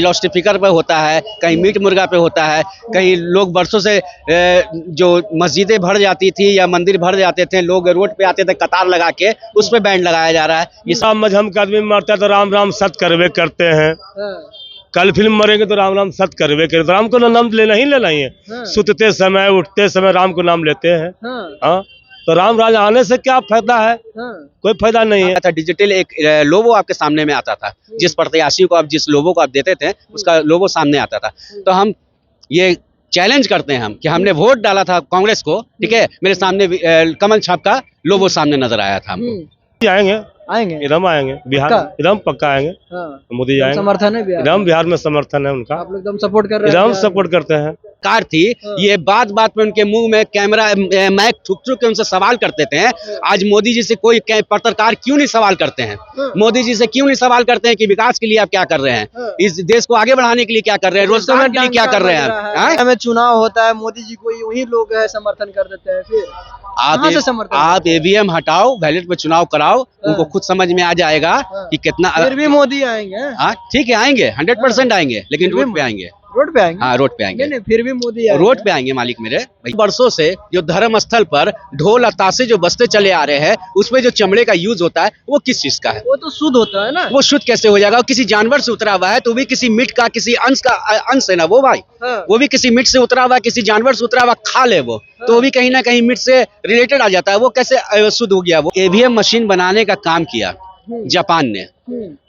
Loud speaker पे होता है, कहीं मीट मुर्गा पे होता है, कहीं लोग बरसों से जो मस्जिदें भर जाती थी या मंदिर भर जाते थे, लोग रोड पे आते थे कतार लगा के, उस पे बैंड लगाया जा रहा है। ये सब मजहब का आदमी मरता है तो राम राम सत करवे करते हैं। कल फिल्म मरेंगे तो राम राम सत करवे करते, तो राम को नाम लेना ही है। सुतते समय उठते समय राम को नाम लेते हैं। हाँ, तो राम राज आने से क्या फायदा है? कोई फायदा नहीं है। था डिजिटल एक लोगो आपके सामने में आता था, जिस प्रत्याशी को आप जिस लोगो को आप देते थे उसका लोगो सामने आता था। तो हम ये चैलेंज करते हैं हम कि हमने वोट डाला था कांग्रेस को, ठीक है, मेरे सामने कमल छाप का लोगो सामने नजर आया था हमको। आएंगे एकदम आएंगे बिहार, एकदम पक्का आएंगे। मोदी जी आएंगे, समर्थन है एकदम, बिहार में समर्थन है उनका। आप लोग एकदम सपोर्ट कर रहे हैं? एकदम सपोर्ट करते हैं। कार थी ये बात बात पे उनके मुंह में कैमरा माइक ठुक ठुक के उनसे सवाल करते थे। आज मोदी जी से कोई पत्रकार क्यों नहीं सवाल करते हैं? मोदी जी से क्यों नहीं सवाल करते हैं कि विकास के लिए आप क्या कर रहे हैं, इस देश को आगे बढ़ाने के लिए क्या कर रहे हैं, रोजगार के लिए क्या कर रहे हैं? हमें चुनाव होता है, मोदी जी को यूं ही लोग समर्थन कर देते हैं। फिर आप ईवीएम हटाओ, बैलेट पे चुनाव कराओ, उनको खुद समझ में आ जाएगा कि कितना। फिर भी मोदी आएंगे। हाँ ठीक है, आएंगे 100% आएंगे, लेकिन रोड पे आएंगे। रोड पे आएंगे? हाँ रोड पे आएंगे। नहीं, फिर भी मोदी आएंगे। रोड पे आएंगे मालिक मेरे। वर्षों से जो धर्म स्थल पर ढोल और ताशे जो बजते चले आ रहे हैं, उसमें जो चमड़े का यूज होता है वो किस चीज का है? वो तो शुद्ध होता है ना। वो शुद्ध कैसे हो जाएगा? किसी जानवर से उतरा हुआ है तो भी किसी मीट का किसी अंश का अंश है ना वो भाई। वो भी किसी मीट से उतरा हुआ, किसी जानवर से उतरा हुआ खा ले वो, तो वो भी कहीं ना कहीं मीट से रिलेटेड आ जाता है। वो कैसे शुद्ध हो गया? वो ईवीएम मशीन बनाने का काम किया जापान ने,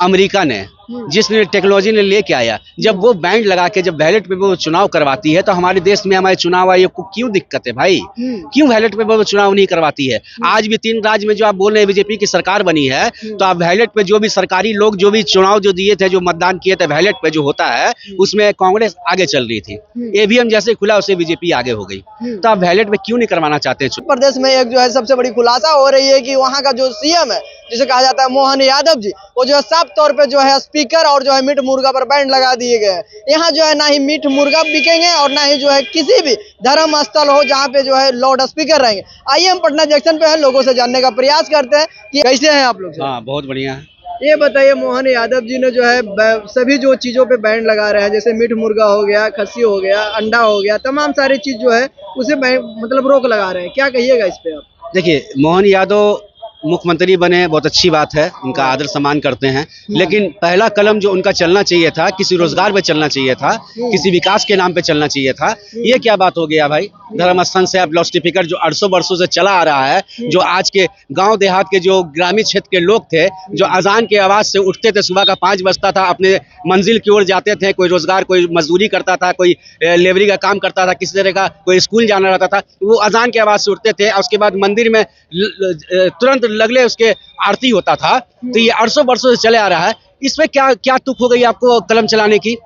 अमेरिका ने, जिसने टेक्नोलॉजी ने लेके आया। जब वो बैंड लगा के जब बैलेट पे वो चुनाव करवाती है तो हमारे देश में हमारे चुनाव आयोग को क्यों दिक्कत है भाई? क्यों बैलेट पे वो चुनाव नहीं करवाती है? आज भी 3 राज्य में जो आप बोल रहे हैं बीजेपी की सरकार बनी है, तो आप बैलेट पे जो भी सरकारी लोग जो भी चुनाव जो दिए थे, जो मतदान किए थे बैलेट पे जो होता है, उसमें कांग्रेस आगे चल रही थी। ईवीएम जैसे खुला उसे बीजेपी आगे हो गई। तो आप बैलेट पे क्यों नहीं करवाना चाहते हैं? प्रदेश में एक जो है सबसे बड़ी खुलासा हो रही है कि वहाँ का जो सीएम है, जिसे कहा जाता है मोहन यादव जी, वो जो है साफ तौर पे जो है स्पीकर और जो है मीट मुर्गा पर बैंड लगा दिए गए। यहाँ जो है ना ही मीट मुर्गा बिकेंगे और ना ही जो है किसी भी धर्म स्थल हो जहाँ पे जो है लाउड स्पीकर रहेंगे। आइए हम पटना जंक्शन पे हैं, लोगों से जानने का प्रयास करते हैं कि कैसे हैं आप लोग। हाँ बहुत बढ़िया है। ये बताइए, मोहन यादव जी ने जो है सभी जो चीजों पे बैंड लगा रहे हैं, जैसे मीट मुर्गा हो गया, खस्सी हो गया, अंडा हो गया, तमाम सारी चीज जो है उसे मतलब रोक लगा रहे हैं। क्या कहिएगा इस पे आप? देखिए, मोहन यादव मुख्यमंत्री बने, बहुत अच्छी बात है, उनका आदर सम्मान करते हैं, लेकिन पहला कलम जो उनका चलना चाहिए था, किसी रोजगार पे चलना चाहिए था, किसी विकास के नाम पे चलना चाहिए था। ये क्या बात हो गया भाई? धर्म स्थान से आप लाउड स्पीकर जो 800 वर्षों से चला आ रहा है, जो आज के गांव देहात के जो ग्रामीण क्षेत्र के लोग थे, जो अजान की आवाज से उठते थे, सुबह का 5 बजता था, अपने मंजिल की ओर जाते थे, कोई रोजगार, कोई मजदूरी करता था, कोई लेबरी का काम करता था, किसी तरह का कोई स्कूल जाना रहता था, वो अजान की आवाज से उठते थे और उसके बाद मंदिर में तुरंत लगले उसके आरती होता था। तो ये 800 वर्षों से चले आ रहा है, इसमें क्या तुक हो गई आपको कलम चलाने की?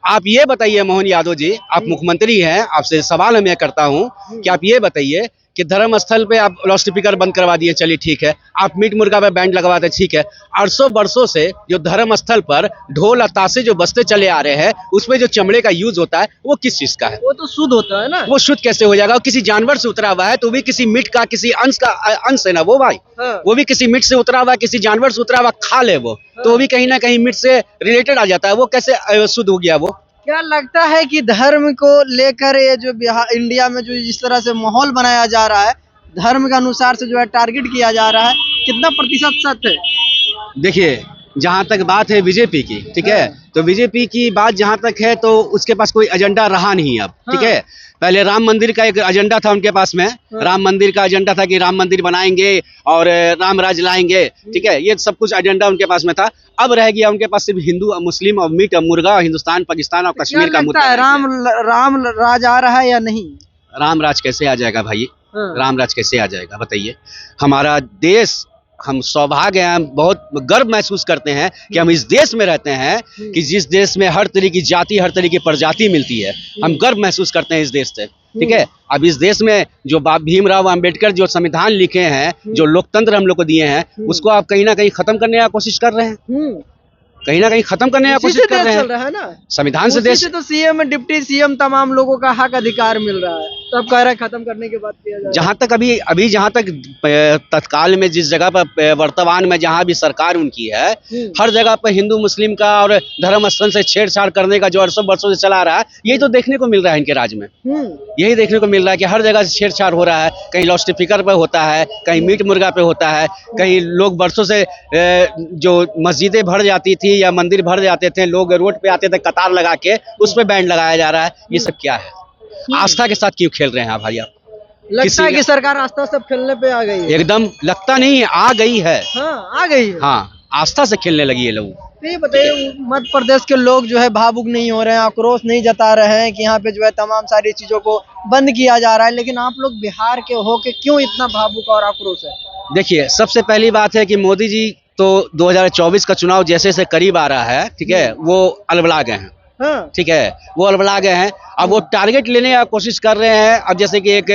आप ये बताइए मोहन यादव जी, आप मुख्यमंत्री हैं, आपसे सवाल मैं करता हूं कि आप ये बताइए कि धर्म स्थल पे आप लाउड स्पीकर बंद करवा दिए, चलिए ठीक है, आप मीट मुर्गा पे बैंड लगवाते, ठीक है। 800 वर्षों से जो धर्म स्थल पर ढोल और ताशे जो बजते चले आ रहे हैं, उसमें जो चमड़े का यूज होता है वो किस चीज का है? वो तो शुद्ध होता है ना। वो शुद्ध कैसे हो जाएगा? किसी जानवर से उतरा हुआ है तो भी किसी मीट का किसी अंश का अंश है ना वो भाई। वो भी किसी मीट से उतरा हुआ, किसी जानवर से उतरा हुआ खा ले वो, तो वो भी कहीं ना कहीं मीट से रिलेटेड आ जाता है। वो कैसे शुद्ध हो गया? वो क्या लगता है कि धर्म को लेकर ये जो बिहार इंडिया में जो जिस तरह से माहौल बनाया जा रहा है, धर्म के अनुसार से जो है टारगेट किया जा रहा है, कितना प्रतिशत सच है? देखिए, जहाँ तक बात है बीजेपी की, ठीक है, तो बीजेपी की बात जहाँ तक है तो उसके पास कोई एजेंडा रहा नहीं अब, ठीक है। पहले राम मंदिर का एक एजेंडा था उनके पास में, राम मंदिर का एजेंडा था कि राम मंदिर बनाएंगे और राम राज लाएंगे, ठीक है, ये सब कुछ एजेंडा उनके पास में था। अब रह गया उनके पास सिर्फ हिंदू मुस्लिम और मीट और मुर्गा, हिंदुस्तान पाकिस्तान और कश्मीर का मुद्दा है। राम राज आ रहा है या नहीं? राम राज कैसे आ जाएगा भाई? राम राज कैसे आ जाएगा बताइए? हमारा देश, हम सौभाग्य हैं, बहुत गर्व महसूस करते हैं कि हम इस देश में रहते हैं कि जिस देश में हर तरह की जाति, हर तरह की प्रजाति मिलती है। हम गर्व महसूस करते हैं इस देश से, ठीक है। अब इस देश में जो भीमराव अंबेडकर जो संविधान लिखे हैं, जो लोकतंत्र हम लोग को दिए हैं, उसको आप कहीं ना कहीं खत्म करने की कोशिश कर रहे हैं, कहीं ना कहीं खत्म करने की कोशिश कर रहे हैं। ना संविधान से देश, तो सीएम डिप्टी सीएम तमाम लोगों का हक अधिकार मिल रहा है। तो अब कह रहे हैं खत्म करने के बाद किया जाएगा। जहाँ तक अभी जहाँ तक तत्काल में जिस जगह पर वर्तमान में जहाँ भी सरकार उनकी है, हर जगह पर हिंदू मुस्लिम का और धर्म स्थल से छेड़छाड़ करने का जो वर्षों से चला आ रहा है, यही तो देखने को मिल रहा है इनके राज्य में। यही देखने को मिल रहा है कि हर जगह से छेड़छाड़ हो रहा है। कहीं लाउड स्पीकर पे होता है, कहीं मीट मुर्गा पे होता है, कहीं लोग वर्षों से जो मस्जिदें भर जाती थी या मंदिर भर जाते थे, लोग रोड पे आते थे कतार लगा के, उस पे बैंड लगाया जा रहा है। ये सब क्या है? आस्था के साथ क्यों खेल रहे हैं भाई आप? लगता है कि सरकार आस्था से खेलने पे आ गई है। एकदम लगता नहीं है, आ गई है। हाँ, आ गई है। हाँ, आस्था से खेलने लगी है लोग। तो ये बताइए, मध्य प्रदेश के लोग जो है भावुक नहीं हो रहे हैं, आक्रोश नहीं जता रहे हैं कि यहाँ पे जो है तमाम सारी चीजों को बंद किया जा रहा है, लेकिन आप लोग बिहार के हो के क्यों इतना भावुक और आक्रोश है? देखिए, सबसे पहली बात है कि मोदी जी तो 2024 का चुनाव जैसे से करीब आ रहा है, ठीक है, वो अलबला गए हैं। हाँ। ठीक है, वो अलबला गए हैं। अब वो टारगेट लेने का कोशिश कर रहे हैं। अब जैसे कि एक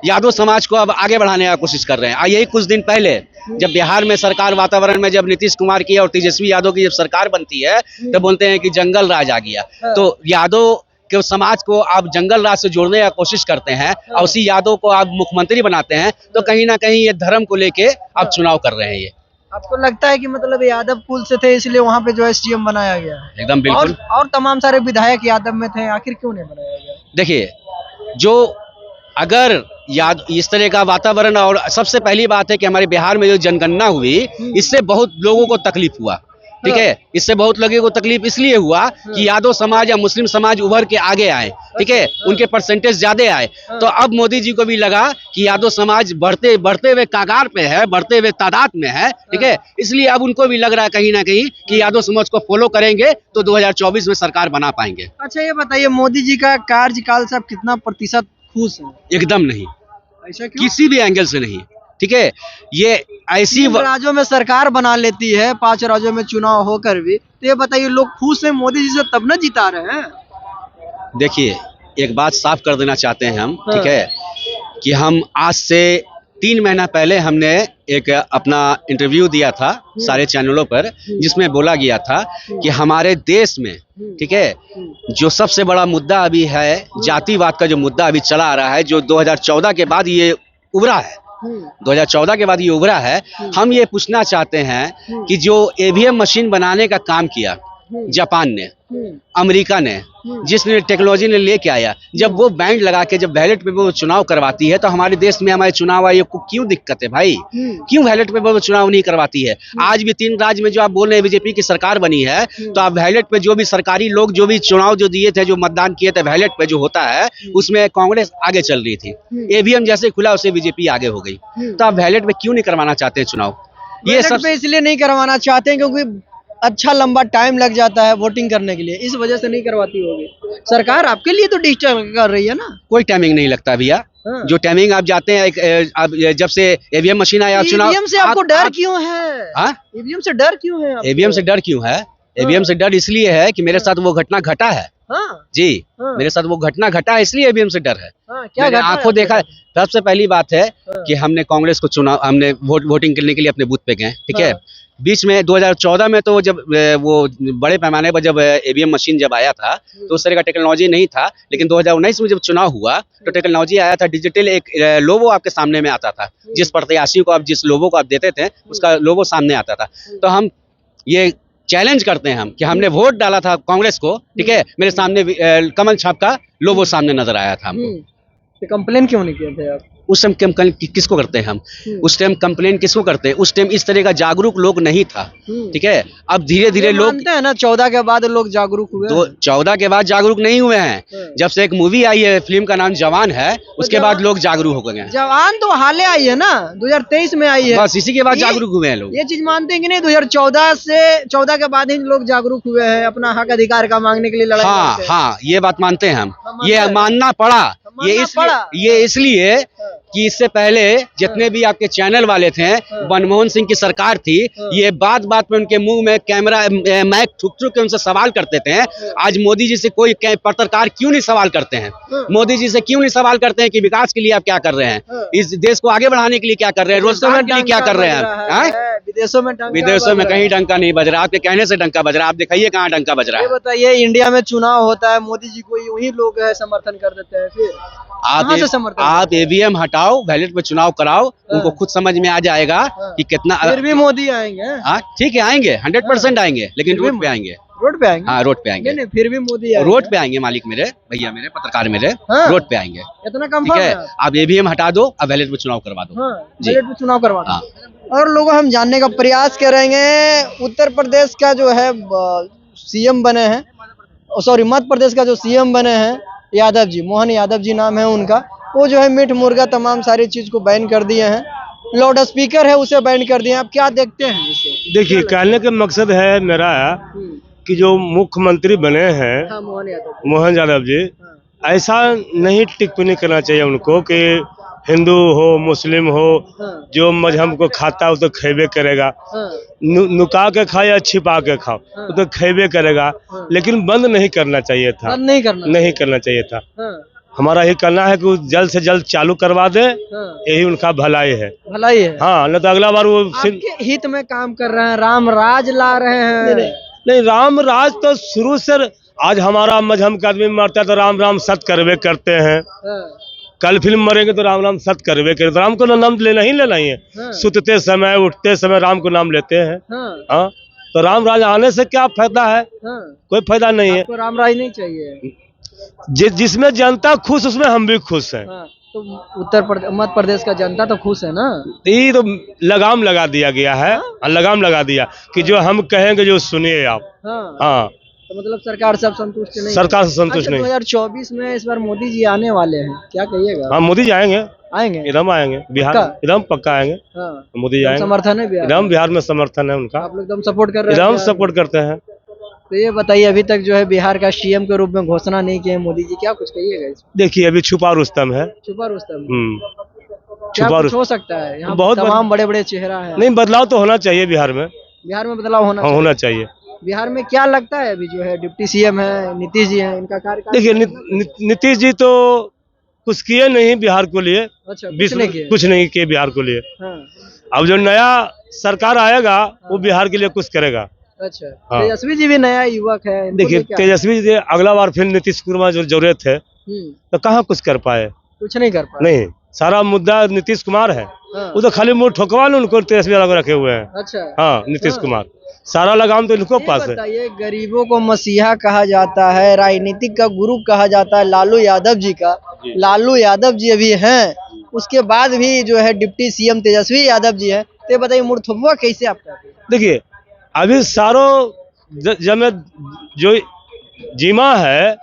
यादव समाज को अब आगे बढ़ाने का कोशिश कर रहे हैं। यही कुछ दिन पहले जब बिहार में सरकार वातावरण में जब नीतीश कुमार की और तेजस्वी यादव की जब सरकार बनती है, तो बोलते हैं कि जंगल राज आ गया। तो यादव के समाज को आप जंगल राज से जोड़ने का कोशिश करते हैं और उसी यादव को आप मुख्यमंत्री बनाते हैं, तो कहीं ना कहीं ये धर्म को लेके आप चुनाव कर रहे हैं। ये आपको लगता है कि मतलब यादव कुल से थे इसलिए वहाँ पे जो है सीएम बनाया गया है? एकदम बिल्कुल। और तमाम सारे विधायक यादव में थे, आखिर क्यों नहीं बनाया गया? देखिए, जो अगर इस तरह का वातावरण, और सबसे पहली बात है कि हमारे बिहार में जो जनगणना हुई, इससे बहुत लोगों को तकलीफ हुआ। ठीक है, इससे बहुत लोगों को तकलीफ इसलिए हुआ कि यादव समाज या मुस्लिम समाज उभर के आगे आए। ठीक है, उनके परसेंटेज ज्यादा आए। तो अब मोदी जी को भी लगा कि यादव समाज बढ़ते हुए कागार पे है, बढ़ते हुए तादाद में है। ठीक है, इसलिए अब उनको भी लग रहा है कहीं ना कहीं कि यादव समाज को फॉलो करेंगे तो 2024 में सरकार बना पाएंगे। अच्छा, ये बताइए, मोदी जी का कार्यकाल से आप कितना प्रतिशत खुश हैं? एकदम नहीं, ऐसा क्यों? किसी भी एंगल से नहीं। ठीक है, ये ऐसी राज्यों में सरकार बना लेती है, 5 राज्यों में चुनाव होकर भी, तो ये बताइए, लोग खुश हैं मोदी जी से तब ना जिता रहे हैं? देखिए, एक बात साफ कर देना चाहते हैं हम, ठीक है, कि हम आज से 3 महीना पहले हमने एक अपना इंटरव्यू दिया था सारे चैनलों पर, जिसमें बोला गया था कि हमारे देश में, ठीक है, जो सबसे बड़ा मुद्दा अभी है, जातिवाद का जो मुद्दा अभी चला आ रहा है, जो 2014 के बाद ये उभरा है, 2014 के बाद ये उभरा है। हम ये पूछना चाहते हैं कि जो ईवीएम मशीन बनाने का काम किया जापान ने, अमेरिका ने, जिसने टेक्नोलॉजी ने लेके आया, जब वो बैंड लगा के जब बैलेट पेपर वो चुनाव करवाती है, तो हमारे देश में हमारे चुनाव आयोग को क्यों दिक्कत है भाई? क्यों बैलेट पेपर वो चुनाव नहीं करवाती है? आज भी 3 राज्य में जो आप बोल रहे हैं बीजेपी की सरकार बनी है, तो आप बैलेट पे जो भी सरकारी लोग जो भी चुनाव जो दिए थे, जो मतदान किए थे बैलेट पे जो होता है, उसमें कांग्रेस आगे चल रही थी। ईवीएम जैसे खुला उसे बीजेपी आगे हो गई। तो आप बैलेट पे क्यों नहीं करवाना चाहते हैं चुनाव? ये सब इसलिए नहीं करवाना चाहते हैं क्योंकि अच्छा लंबा टाइम लग जाता है वोटिंग करने के लिए, इस वजह से नहीं करवाती होगी सरकार। आपके लिए तो डिजिटल कर रही है ना? कोई टाइमिंग नहीं लगता भैया। जो टाइमिंग आप जाते हैं, आप जब से ईवीएम मशीन आया चुनाव, ईवीएम से आपको डर क्यों है? ईवीएम से डर क्यों है? ईवीएम से डर क्यों है? ईवीएम से डर इसलिए है कि मेरे साथ वो घटना घटा है। जी, मेरे साथ वो घटना घटा है, इसलिए ईवीएम से डर है। क्या मैंने आंखों देखा। सबसे पहली बात है कि हमने कांग्रेस को चुना, हमने वोटिंग करने के लिए अपने बूथ पे गए। ठीक है, बीच में 2014 में तो जब वो बड़े पैमाने पर जब ईवीएम मशीन जब आया था, तो उस तरह का टेक्नोलॉजी नहीं था। लेकिन 2019 में जब चुनाव हुआ तो टेक्नोलॉजी आया था, डिजिटल एक लोगो आपके सामने में आता था। जिस प्रत्याशी को आप, जिस लोगो को आप देते थे, उसका लोगो सामने आता था। तो हम ये चैलेंज करते हैं हम कि हमने वोट डाला था कांग्रेस को, ठीक है, मेरे सामने कमल छाप का लोगो सामने नजर आया था हमको। कंप्लेन क्यों नहीं किए थे आप? उस टाइम कंप्लेन किसको करते हैं हम? उस टाइम कंप्लेन किसको करते हैं? उस टाइम इस तरह का जागरूक लोग नहीं था। ठीक है, अब धीरे धीरे लोग मानते हैं ना 14 के बाद लोग जागरूक हुए। तो 14 के बाद जागरूक नहीं हुए हैं। जब से एक मूवी आई है, फिल्म का नाम जवान है, उसके बाद लोग जागरूक हो गए हैं। जवान तो हाल आई है ना, 2023 में आई है, बस इसी के बाद जागरूक हुए हैं लोग। ये चीज मानते हैं कि नहीं? 2014 के बाद ही लोग जागरूक हुए हैं, अपना हक अधिकार का मांगने के लिए लड़ाई लड़ते हैं। हाँ, ये बात मानते हैं हम। ये मानना पड़ा। ये इसलिए कि इससे पहले जितने भी आपके चैनल वाले थे, मनमोहन सिंह की सरकार थी, ये बात बात में उनके मुंह में कैमरा माइक ठुक ठुक के उनसे सवाल करते थे। आज मोदी जी से कोई पत्रकार क्यों नहीं सवाल करते हैं? मोदी जी से क्यों नहीं सवाल करते हैं कि विकास के लिए आप क्या कर रहे हैं, इस देश को आगे बढ़ाने के लिए क्या कर रहे हैं, रोजगार के लिए क्या कर रहे हैं? विदेशों में डंका विदेशों बज में रहा कहीं है। डंका नहीं बज रहा, आपके कहने से डंका बज रहा है। आप दिखाइए कहाँ डंका बज रहा ये है। बताइए, इंडिया में चुनाव होता है, मोदी जी को यूं ही लोग है समर्थन कर देते हैं, फिर कहाँ से समर्थन आप करते हैं? ईवीएम हटाओ, बैलेट पे चुनाव कराओ, उनको खुद समझ में आ जाएगा कि कितना। फिर भी मोदी आएंगे हैं? हाँ ठीक है, आएंगे 100% आएंगे, लेकिन फिर भी रोड पे आएंगे। रोड पे आएंगे? हाँ रोड पे आएंगे, नहीं नहीं, फिर भी मोदी आएंगे। रोड पे आएंगे मालिक मेरे, भैया मेरे, पत्रकार मेरे, हाँ। रोड पे आएंगे। इतना ठीक कंफर्म है, है आप? आप ईवीएम हटा दो, अब बैलेट पे चुनाव करवा दो। हाँ, जी। बजट में चुनाव करवाना। हाँ। और लोगों हम जानने का प्रयास करेंगे, उत्तर प्रदेश का जो है सीएम बने हैं, सॉरी मध्य प्रदेश का जो सीएम बने हैं यादव जी, मोहन यादव जी नाम है उनका, वो जो है मीट मुर्गा तमाम सारी चीज को बैन कर दिए हैं। लाउड स्पीकर है उसे बैन कर दिए हैं। आप क्या देखते हैं इसे? देखिए, कहने का मकसद है मेरा कि जो मुख्यमंत्री बने हैं हाँ, मोहन यादव मोहन यादव जी, ऐसा नहीं टिप्पणी करना चाहिए उनको कि हिंदू हो मुस्लिम हो, हाँ, जो मजहब को खाता है वो तो खेबे करेगा। हाँ, नुका के खाओ या छिपा के खाओ, वो तो खेबे करेगा। हाँ। लेकिन बंद नहीं करना चाहिए था, बंद नहीं करना। नहीं करना चाहिए था। हाँ, हमारा यही कहना है कि वो जल्द से जल्द चालू करवा दे, हाँ, यही उनका भलाई है। भलाई है। हाँ, न तो अगला बार वो आपके हित में काम कर रहे हैं, राम राज ला रहे हैं। नहीं, राम राज तो शुरू से, आज हमारा मजहब का आदमी मरता है तो राम राम सत करवे करते हैं, हाँ, कल फिल्म मरेंगे तो राम राम सत करवे करें। तो राम को नाम लेना ही लेना ही है। हाँ। सुतते समय उठते समय राम को नाम लेते हैं। हाँ, हाँ, तो राम राज आने से क्या फायदा है? हाँ। कोई फायदा नहीं है। आपको राम राज नहीं चाहिए? जिसमें जनता खुश, उसमें हम भी खुश हैं। हाँ, तो मध्य प्रदेश का जनता तो खुश है ना? ये तो लगाम लगा दिया गया है। लगाम लगा दिया कि जो हम कहेंगे जो सुनिए आप। हाँ, हाँ, तो मतलब सरकार सब संतुष्ट नहीं है? सरकार से संतुष्ट अच्छा, नहीं। 2024 में इस बार मोदी जी आने वाले हैं, क्या कहिएगा? हाँ, मोदी जी आएंगे, आएंगे? एकदम आएंगे, बिहार पक्का? एकदम पक्का आएंगे। हाँ, मोदी जी आएंगे, समर्थन है बिहार एकदम में? बिहार में समर्थन है उनका, आप लोग एकदम सपोर्ट कर रहे हैं एकदम बिहार में? सपोर्ट करते हैं। तो ये बताइए, अभी तक जो है बिहार का सीएम के रूप में घोषणा नहीं किए मोदी जी, क्या कुछ कहिएगा इसमें? देखिए, अभी छुपा रुस्तम है। छुपा रुस्तम, क्या छुपा कुछ हो सकता है? यहाँ बहुत तमाम बड़े बड़े चेहरा है। नहीं, बदलाव तो होना चाहिए बिहार में। बिहार में बदलाव होना हाँ, चाहिए। होना चाहिए। बिहार में क्या लगता है अभी जो है डिप्टी सीएम है नीतीश जी हैं, इनका कार्यकाल? देखिए, नीतीश जी तो कुछ किए नहीं बिहार को लिए, अच्छा, कुछ नहीं किया। कुछ नहीं किए बिहार को लिए। हाँ, अब जो नया सरकार आएगा वो बिहार के लिए कुछ करेगा। अच्छा। हाँ। तेजस्वी जी भी नया युवक है, इनको देखिए, लेके तेजस्वी जी अगला बार फिर नीतीश कुमार जो जरूरत है तो कहाँ कुछ कर पाए? कुछ नहीं कर पाए। नहीं, सारा मुद्दा नीतीश कुमार है। हाँ, वो तो खाली मुंह ठोकवा लो, उनको तेजस्वी अलग रखे हुए हैं। अच्छा। हाँ, नीतीश हाँ। कुमार, सारा लगाम तो इनको ये पास है। बताइए, गरीबों को मसीहा कहा जाता है, राजनीतिक का गुरु कहा जाता है लालू यादव जी का। लालू यादव जी अभी हैं, उसके बाद भी जो है डिप्टी सीएम तेजस्वी यादव जी हैं। तो ये बताइए, मुड़थुआ कैसे आप कहते हैं? देखिए, अभी सारों जब जो जिम्मा है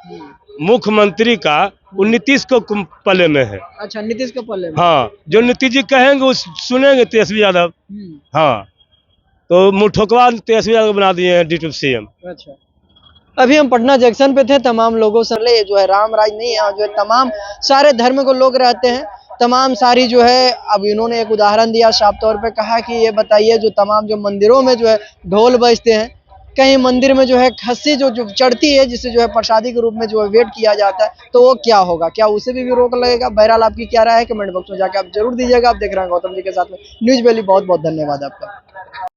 मुख्यमंत्री का, वो नीतीश को पल्ले में है। अच्छा, नीतीश के पल्ले में। हाँ, जो नीतीश जी कहेंगे वो सुनेंगे तेजस्वी यादव। हाँ, तो मुँह ठोकवा तेजस्वी यादव बना दिए हैं डिप्टी सीएम। अच्छा, अभी हम पटना जंक्शन पे थे, तमाम लोगों से ले जो है राम राज नहीं है, जो है तमाम सारे धर्म को लोग रहते हैं, तमाम सारी जो है, अब इन्होंने एक उदाहरण दिया, साफ तौर पे कहा कि ये बताइए जो तमाम जो मंदिरों में जो है ढोल बजते हैं, कहीं मंदिर में जो है खस्सी जो चढ़ती है, जिसे जो है प्रसादी के रूप में जो है वेट किया जाता है, तो वो क्या होगा? क्या उसे भी रोक लगेगा? बहरहाल आपकी क्या राय है, कमेंट बॉक्स में जाकर आप जरूर दीजिएगा। आप देख रहे हैं गौतम जी के साथ में न्यूज वैली। बहुत बहुत धन्यवाद आपका।